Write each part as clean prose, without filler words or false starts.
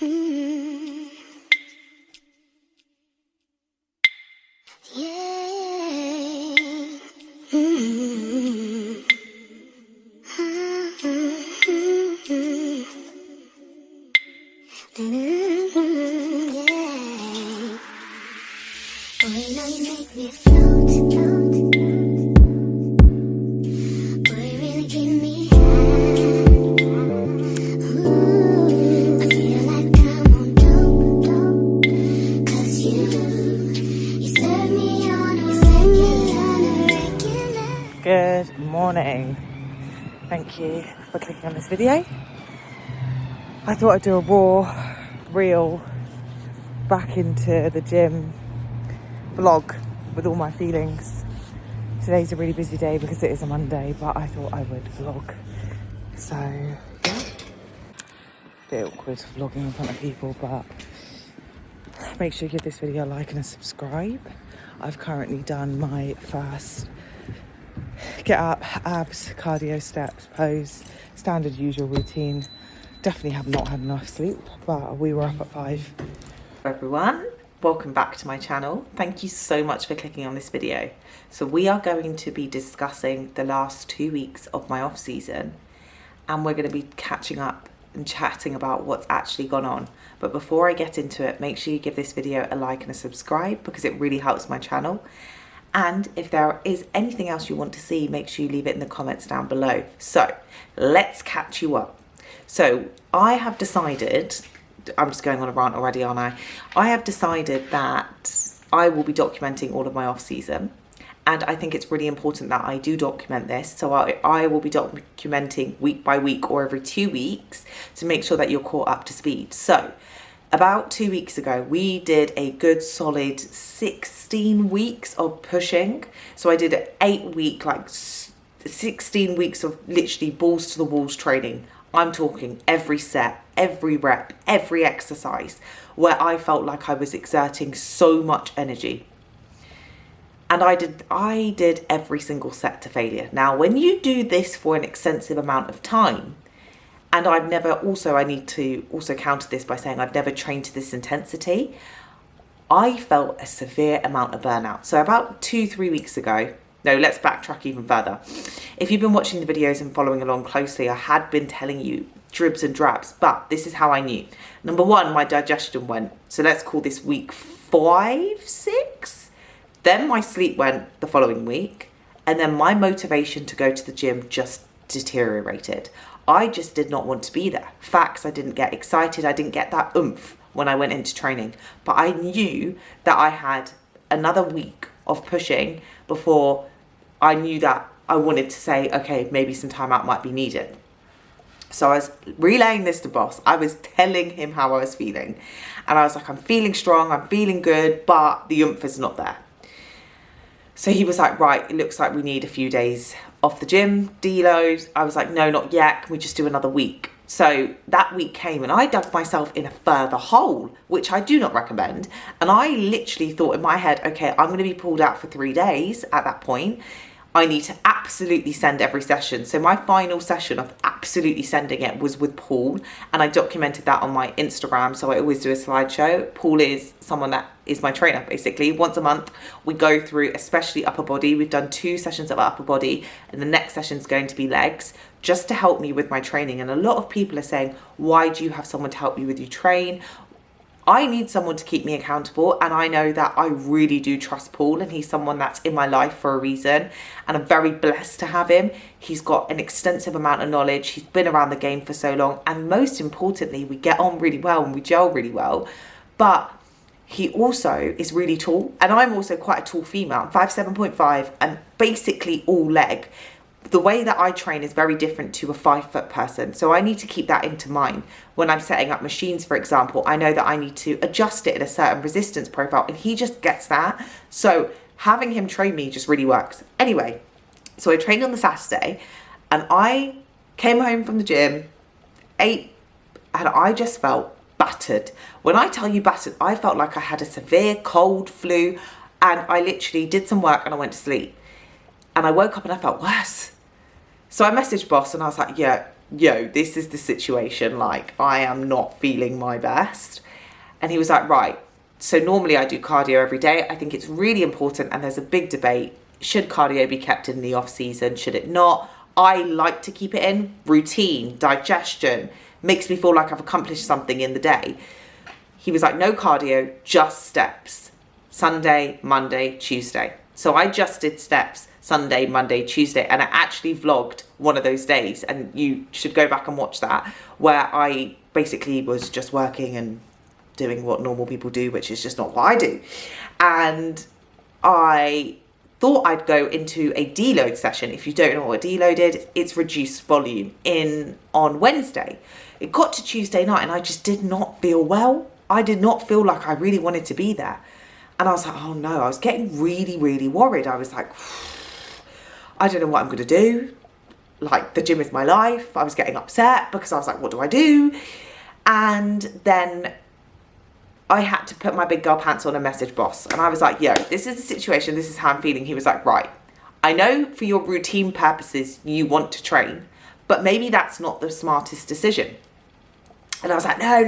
Mm. Yeah. Mm. Yeah. Boy, now you make me float, float, boy, really keep me high. Ooh, I feel like I'm on dope, dope, 'cause you serve me on a regular. Good morning. Thank you for clicking on this video. I thought I'd do a raw, real, back into the gym vlog with all my feelings. Today's a really busy day because it is a Monday, but I thought I would vlog. So, yeah. A bit awkward vlogging in front of people, but make sure you give this video a like and a subscribe. I've currently done my first get up, abs, cardio, steps, pose, standard usual routine. Definitely have not had enough sleep, but we were up at 5. Hello everyone, welcome back to my channel. Thank you so much for clicking on this video. So we are going to be discussing the last 2 weeks of my off season, and we're going to be catching up and chatting about what's actually gone on. But before I get into it, make sure you give this video a like and a subscribe because it really helps my channel. And if there is anything else you want to see, make sure you leave it in the comments down below. So let's catch you up. So I have decided, I'm just going on a rant already, aren't I? I have decided that I will be documenting all of my off season. And I think it's really important that I do document this. So I will be documenting week by week or every 2 weeks to make sure that you're caught up to speed. So about 2 weeks ago, we did a good solid 16 weeks of pushing. So I did an 8-week, like 16 weeks of literally balls to the walls training. I'm talking every set, every rep, every exercise, where I felt like I was exerting so much energy. And I did every single set to failure. Now, when you do this for an extensive amount of time, and I need to also counter this by saying I've never trained to this intensity, I felt a severe amount of burnout. So about 2-3 weeks ago, no, let's backtrack even further. If you've been watching the videos and following along closely, I had been telling you dribs and drabs, but this is how I knew. Number one, my digestion went. So let's call this week 5, 6. Then my sleep went the following week. And then my motivation to go to the gym just deteriorated. I just did not want to be there. Facts, I didn't get excited. I didn't get that oomph when I went into training. But I knew that I had another week of pushing before I knew that I wanted to say, okay, maybe some time out might be needed. So I was relaying this to boss. I was telling him how I was feeling. And I was like, I'm feeling strong, I'm feeling good, but the oomph is not there. So he was like, right, it looks like we need a few days off the gym, deload. I was like, no, not yet. Can we just do another week? So that week came and I dug myself in a further hole, which I do not recommend. And I literally thought in my head, okay, I'm going to be pulled out for 3 days at that point. I need to absolutely send every session. So my final session of absolutely sending it was with Paul, and I documented that on my Instagram. So I always do a slideshow. Paul is someone that is my trainer, basically. Once a month, we go through, especially upper body. We've done 2 sessions of upper body, and the next session is going to be legs, just to help me with my training. And a lot of people are saying, why do you have someone to help you with your train? I need someone to keep me accountable, and I know that I really do trust Paul, and he's someone that's in my life for a reason, and I'm very blessed to have him. He's got an extensive amount of knowledge. He's been around the game for so long, and most importantly, we get on really well and we gel really well. But he also is really tall, and I'm also quite a tall female. I'm 5'7.5" and basically all leg. The way that I train is very different to a 5-foot person. So I need to keep that into mind. When I'm setting up machines, for example, I know that I need to adjust it at a certain resistance profile, and he just gets that. So having him train me just really works. Anyway, so I trained on the Saturday, and I came home from the gym, ate, and I just felt battered. When I tell you battered, I felt like I had a severe cold, flu, and I literally did some work and I went to sleep. And I woke up and I felt worse. So I messaged boss and I was like, yeah, yo, this is the situation, like I am not feeling my best. And he was like, right, so normally I do cardio every day. I think it's really important, and there's a big debate. Should cardio be kept in the off season? Should it not? I like to keep it in. Routine, digestion, makes me feel like I've accomplished something in the day. He was like, no cardio, just steps. Sunday, Monday, Tuesday. So I just did steps Sunday, Monday, Tuesday, and I actually vlogged one of those days, and you should go back and watch that, where I basically was just working and doing what normal people do, which is just not what I do. And I thought I'd go into a deload session. If you don't know what a deload is, it's reduced volume on Wednesday. It got to Tuesday night and I just did not feel well. I did not feel like I really wanted to be there. And I was like, oh no, I was getting really, really worried. I was like, I don't know what I'm going to do. Like, the gym is my life. I was getting upset because I was like, what do I do? And then I had to put my big girl pants on and message boss. And I was like, yo, this is the situation. This is how I'm feeling. He was like, right, I know for your routine purposes, you want to train, but maybe that's not the smartest decision. And I was like, no,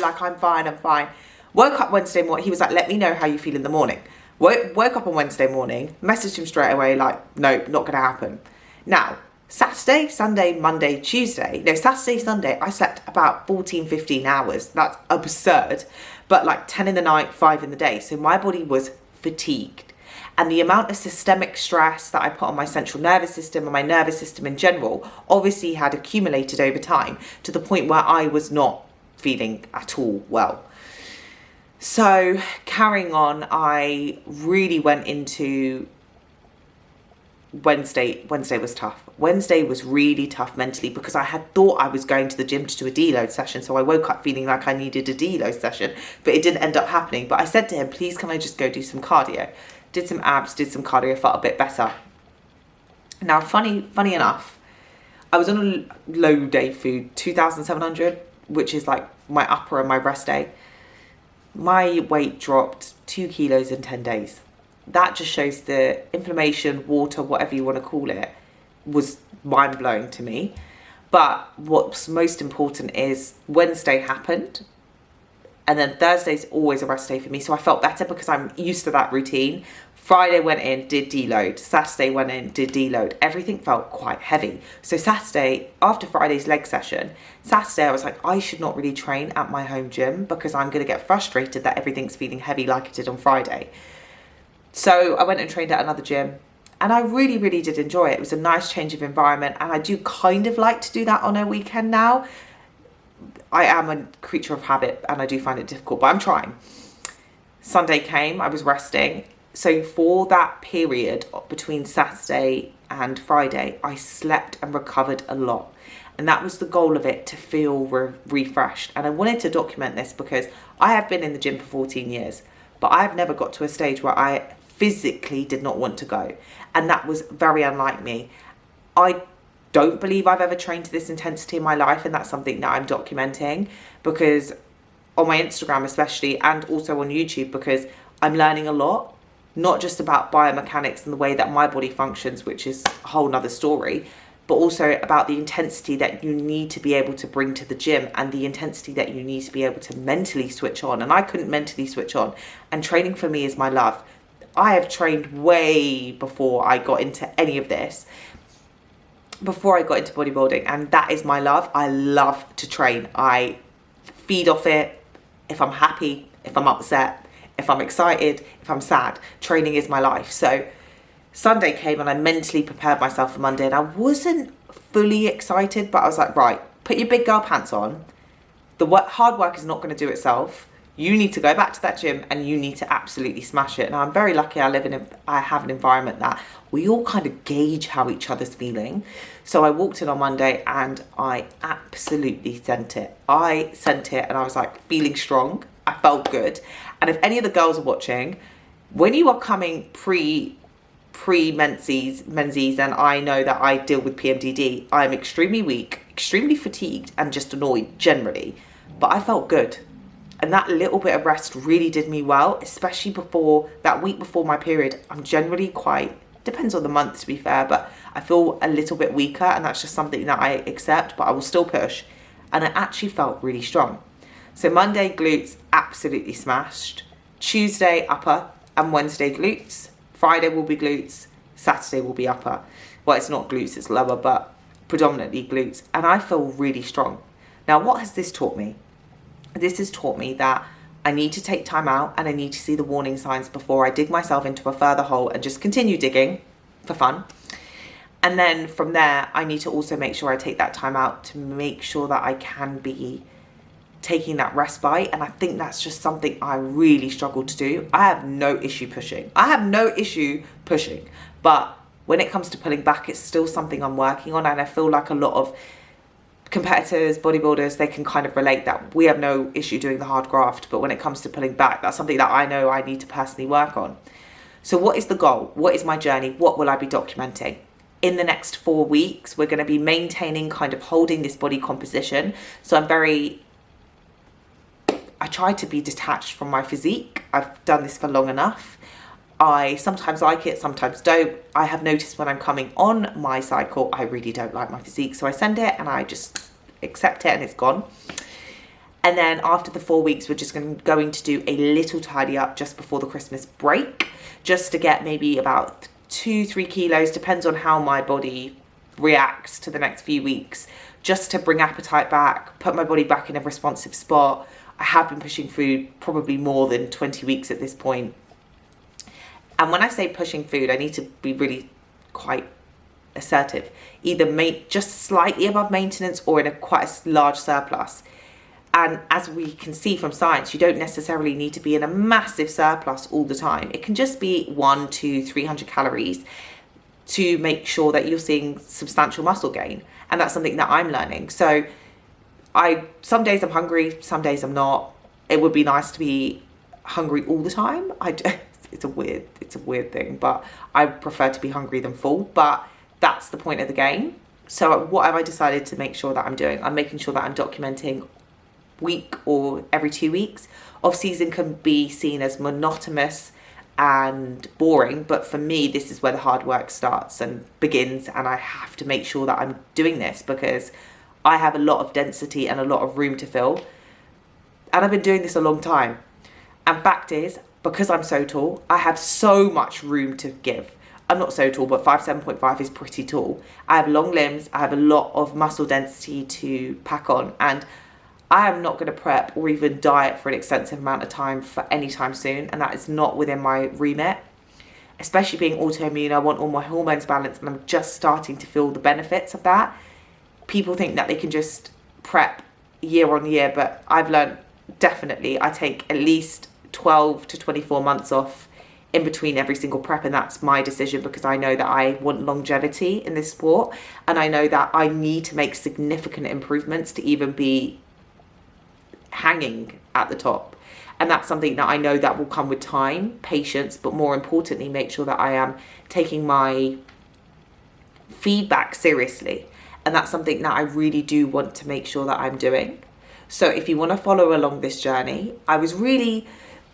like, I'm fine. Woke up Wednesday morning. He was like, let me know how you feel in the morning. Woke up on Wednesday morning, messaged him straight away, like, no, not going to happen. Now, Saturday, Sunday, Monday, Tuesday. No, Saturday, Sunday, I slept about 14, 15 hours. That's absurd. But like 10 in the night, 5 in the day. So my body was fatigued. And the amount of systemic stress that I put on my central nervous system and my nervous system in general obviously had accumulated over time to the point where I was not feeling at all well. So carrying on, I really went into Wednesday was tough. Wednesday was really tough mentally because I had thought I was going to the gym to do a deload session. So I woke up feeling like I needed a deload session, but it didn't end up happening. But I said to him, please, can I just go do some cardio? Did some abs, did some cardio, felt a bit better. Now, funny enough, I was on a low day food, 2,700, which is like my upper and my rest day. My weight dropped 2 kilos in 10 days. That just shows the inflammation, water, whatever you want to call it, was mind-blowing to me. But what's most important is Wednesday happened, and then Thursday's always a rest day for me. So I felt better because I'm used to that routine. Friday went in, did deload. Saturday went in, did deload. Everything felt quite heavy. So Saturday, after Friday's leg session, Saturday I was like, I should not really train at my home gym because I'm going to get frustrated that everything's feeling heavy like it did on Friday. So I went and trained at another gym, and I really, really did enjoy it. It was a nice change of environment, and I do kind of like to do that on a weekend now. I am a creature of habit, and I do find it difficult, but I'm trying. Sunday came, I was resting. So for that period between Saturday and Friday, I slept and recovered a lot. And that was the goal of it, to feel refreshed. And I wanted to document this because I have been in the gym for 14 years, but I have never got to a stage where I physically did not want to go. And that was very unlike me. I don't believe I've ever trained to this intensity in my life, and that's something that I'm documenting because on my Instagram especially, and also on YouTube, because I'm learning a lot, not just about biomechanics and the way that my body functions, which is a whole nother story, but also about the intensity that you need to be able to bring to the gym and the intensity that you need to be able to mentally switch on. And I couldn't mentally switch on, and training for me is my love. I have trained way before I got into any of this, before I got into bodybuilding, and that is my love. I love to train. I feed off it. If I'm happy, if I'm upset, if I'm excited, if I'm sad, training is my life. So Sunday came and I mentally prepared myself for Monday, and I wasn't fully excited, but I was like, right, put your big girl pants on. The hard work is not going to do itself. You need to go back to that gym and you need to absolutely smash it. Now, I'm very lucky I have an environment that we all kind of gauge how each other's feeling. So I walked in on Monday and I absolutely sent it. I sent it and I was like feeling strong. I felt good. And if any of the girls are watching, when you are coming pre-menses, and I know that I deal with PMDD, I am extremely weak, extremely fatigued and just annoyed generally. But I felt good. And that little bit of rest really did me well, especially before that week before my period. I'm generally quite Depends on the month, to be fair, but I feel a little bit weaker, and that's just something that I accept, but I will still push. And I actually felt really strong. So Monday, glutes, absolutely smashed. Tuesday, upper, and Wednesday, glutes. Friday will be glutes, Saturday will be upper. Well, it's not glutes, it's lower, but predominantly glutes. And I feel really strong. Now, what has this taught me? This has taught me that I need to take time out and I need to see the warning signs before I dig myself into a further hole and just continue digging for fun. And then from there, I need to also make sure I take that time out to make sure that I can be taking that respite. And I think that's just something I really struggle to do. I have no issue pushing. But when it comes to pulling back, it's still something I'm working on. And I feel like a lot of competitors, bodybuilders, they can kind of relate that we have no issue doing the hard graft, but when it comes to pulling back, that's something that I know I need to personally work on. So what is the goal? What is my journey? What will I be documenting? In the next 4 weeks, we're going to be maintaining, kind of holding this body composition. So I try to be detached from my physique. I've done this for long enough. I sometimes like it, sometimes don't. I have noticed when I'm coming on my cycle, I really don't like my physique. So I send it and I just accept it and it's gone. And then after the 4 weeks, we're just going to do a little tidy up just before the Christmas break, just to get maybe about 2-3 kilos, depends on how my body reacts to the next few weeks, just to bring appetite back, put my body back in a responsive spot. I have been pushing food probably more than 20 weeks at this point. And when I say pushing food, I need to be really quite assertive. Either just slightly above maintenance or in quite a large surplus. And as we can see from science, you don't necessarily need to be in a massive surplus all the time. It can just be 100 to 300 calories to make sure that you're seeing substantial muscle gain. And that's something that I'm learning. So some days I'm hungry, some days I'm not. It would be nice to be hungry all the time. It's a weird thing, but I prefer to be hungry than full, but that's the point of the game. So what have I decided to make sure that I'm doing? I'm making sure that I'm documenting week or every 2 weeks. Off-season can be seen as monotonous and boring, but for me, this is where the hard work starts and begins, and I have to make sure that I'm doing this because I have a lot of density and a lot of room to fill, and I've been doing this a long time. And fact is, because I'm so tall, I have so much room to give. I'm not so tall, but 5'7.5" is pretty tall. I have long limbs, I have a lot of muscle density to pack on, and I am not going to prep or even diet for an extensive amount of time for any time soon, and that is not within my remit. Especially being autoimmune, I want all my hormones balanced, and I'm just starting to feel the benefits of that. People think that they can just prep year on year, but I've learned definitely I take at least 12 to 24 months off in between every single prep, and that's my decision because I know that I want longevity in this sport, and I know that I need to make significant improvements to even be hanging at the top. And that's something that I know that will come with time, patience, but more importantly, make sure that I am taking my feedback seriously. And that's something that I really do want to make sure that I'm doing. So if you want to follow along this journey, I was really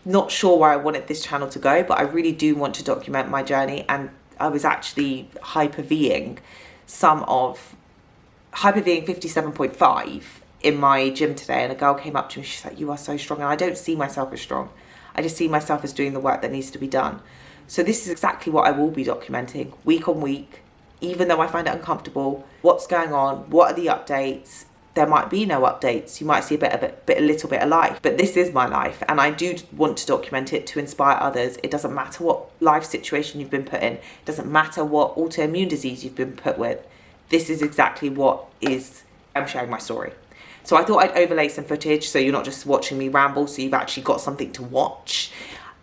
not sure where I wanted this channel to go, but I really do want to document my journey. And I was actually hyper-Ving 57.5 in my gym today, and a girl came up to me, she's like, "You are so strong." And I don't see myself as strong. I just see myself as doing the work that needs to be done. So this is exactly what I will be documenting week on week, even though I find it uncomfortable. What's going on? What are the updates? There might be no updates. You might see a little bit of life, but this is my life, and I do want to document it to inspire others. It doesn't matter what life situation you've been put in. It doesn't matter what autoimmune disease you've been put with. This is exactly I'm sharing my story. So I thought I'd overlay some footage so you're not just watching me ramble, so you've actually got something to watch.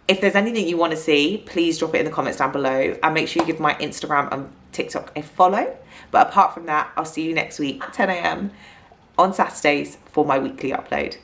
If there's anything you want to see, please drop it in the comments down below, and make sure you give my Instagram and TikTok a follow. But apart from that, I'll see you next week at 10 a.m. on Saturdays for my weekly upload.